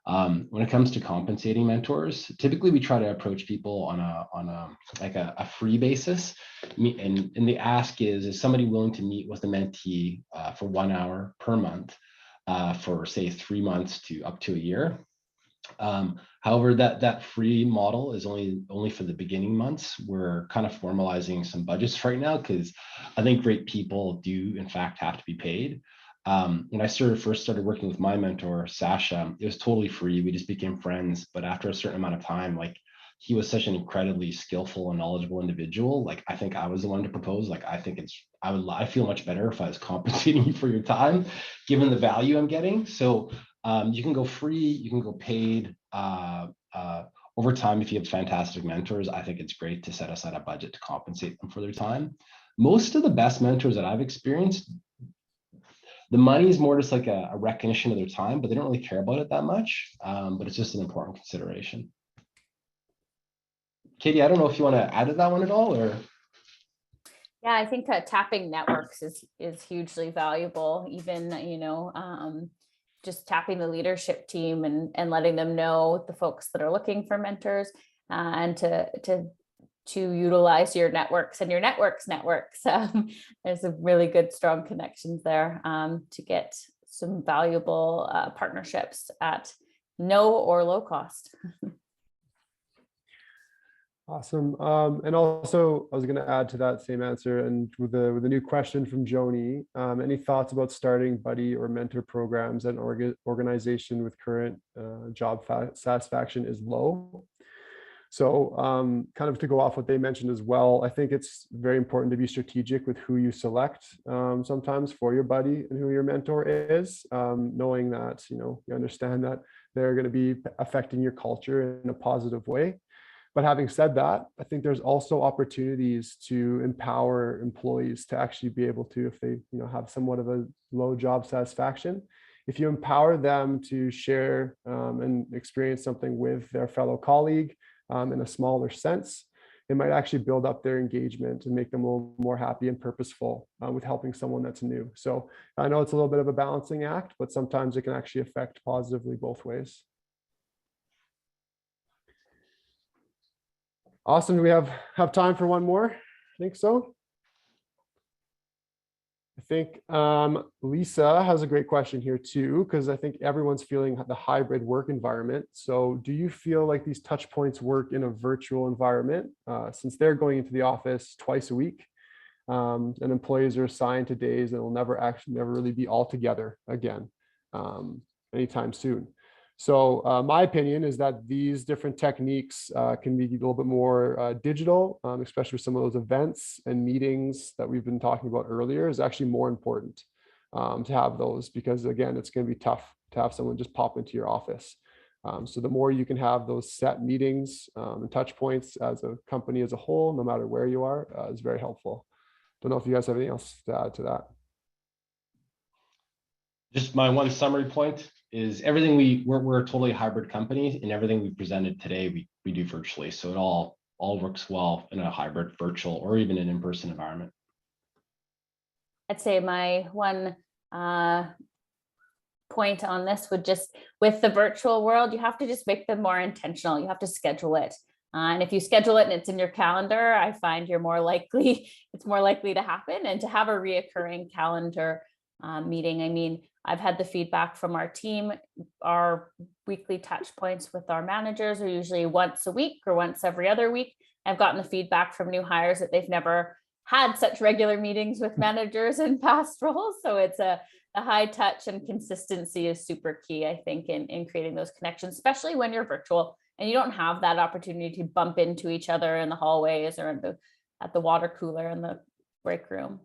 When it comes to compensating mentors, typically we try to approach people on a free basis. And the ask is somebody willing to meet with the mentee for 1 hour per month for say 3 months to up to a year. However, that free model is only for the beginning months. We're kind of formalizing some budgets right now because I think great people do in fact have to be paid. When I first started working with my mentor, Sasha, it was totally free. We just became friends. But after a certain amount of time, he was such an incredibly skillful and knowledgeable individual. I think I was the one to propose. I feel much better if I was compensating you for your time, given the value I'm getting. So you can go free, you can go paid. Over time, if you have fantastic mentors, I think it's great to set aside a budget to compensate them for their time. Most of the best mentors that I've experienced, the money is more just like a recognition of their time, but they don't really care about it that much. But it's just an important consideration. Katie, I don't know if you want to add to that one at all, or. Yeah, I think tapping networks is hugely valuable. Even, just tapping the leadership team and letting them know the folks that are looking for mentors and to utilize your networks and your networks. There's a really good, strong connections there to get some valuable partnerships at no or low cost. Awesome. And also, I was going to add to that same answer, and with a new question from Joni, any thoughts about starting buddy or mentor programs at an organization with current job satisfaction is low? So kind of to go off what they mentioned as well, I think it's very important to be strategic with who you select sometimes for your buddy and who your mentor is, knowing that, you understand that they're going to be affecting your culture in a positive way. But having said that, I think there's also opportunities to empower employees to actually be able to, if they have somewhat of a low job satisfaction, if you empower them to share and experience something with their fellow colleague in a smaller sense, it might actually build up their engagement and make them a little more happy and purposeful with helping someone that's new. So I know it's a little bit of a balancing act, but sometimes it can actually affect positively both ways. Awesome. Do we have time for one more? think so. I think Lisa has a great question here too, because I think everyone's feeling the hybrid work environment. So do you feel like these touch points work in a virtual environment since they're going into the office twice a week and employees are assigned to days that will never really be all together again anytime soon? So my opinion is that these different techniques can be a little bit more digital, especially with some of those events and meetings that we've been talking about earlier is actually more important to have those because again, it's going to be tough to have someone just pop into your office. So the more you can have those set meetings and touch points as a company as a whole, no matter where you are, is very helpful. Don't know if you guys have anything else to add to that. Just my one summary point is everything we're a totally hybrid company, and everything we presented today we do virtually. So it all works well in a hybrid, virtual, or even an in-person environment. I'd say my one point on this would just, with the virtual world, you have to just make them more intentional. You have to schedule it. And if you schedule it and it's in your calendar, I find it's more likely to happen. And to have a reoccurring calendar meeting. I mean, I've had the feedback from our team. Our weekly touch points with our managers are usually once a week or once every other week. I've gotten the feedback from new hires that they've never had such regular meetings with managers in past roles. So it's a high touch, and consistency is super key, I think, in creating those connections, especially when you're virtual and you don't have that opportunity to bump into each other in the hallways or at the water cooler in the break room.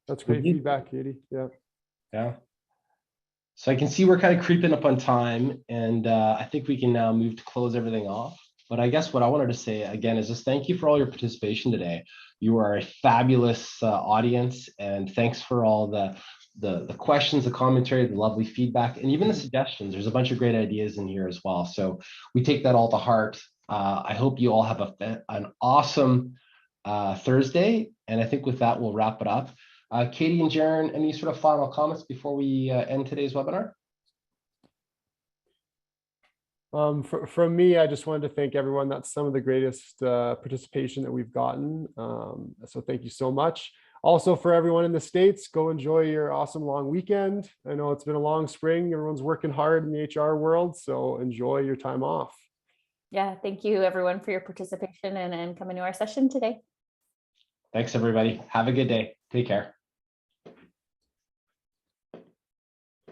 That's great feedback, Katie. Yeah. Yeah. So I can see we're kind of creeping up on time, and I think we can now move to close everything off. But I guess what I wanted to say again is just thank you for all your participation today. You are a fabulous audience, and thanks for all the questions, the commentary, the lovely feedback, and even the suggestions. There's a bunch of great ideas in here as well. So we take that all to heart. I hope you all have an awesome Thursday, and I think with that we'll wrap it up. Katie and Jaren, any sort of final comments before we end today's webinar? From me, I just wanted to thank everyone. That's some of the greatest participation that we've gotten. So thank you so much. Also for everyone in the States, go enjoy your awesome long weekend. I know it's been a long spring. Everyone's working hard in the HR world, so enjoy your time off. Yeah, thank you everyone for your participation and coming to our session today. Thanks everybody. Have a good day. Take care.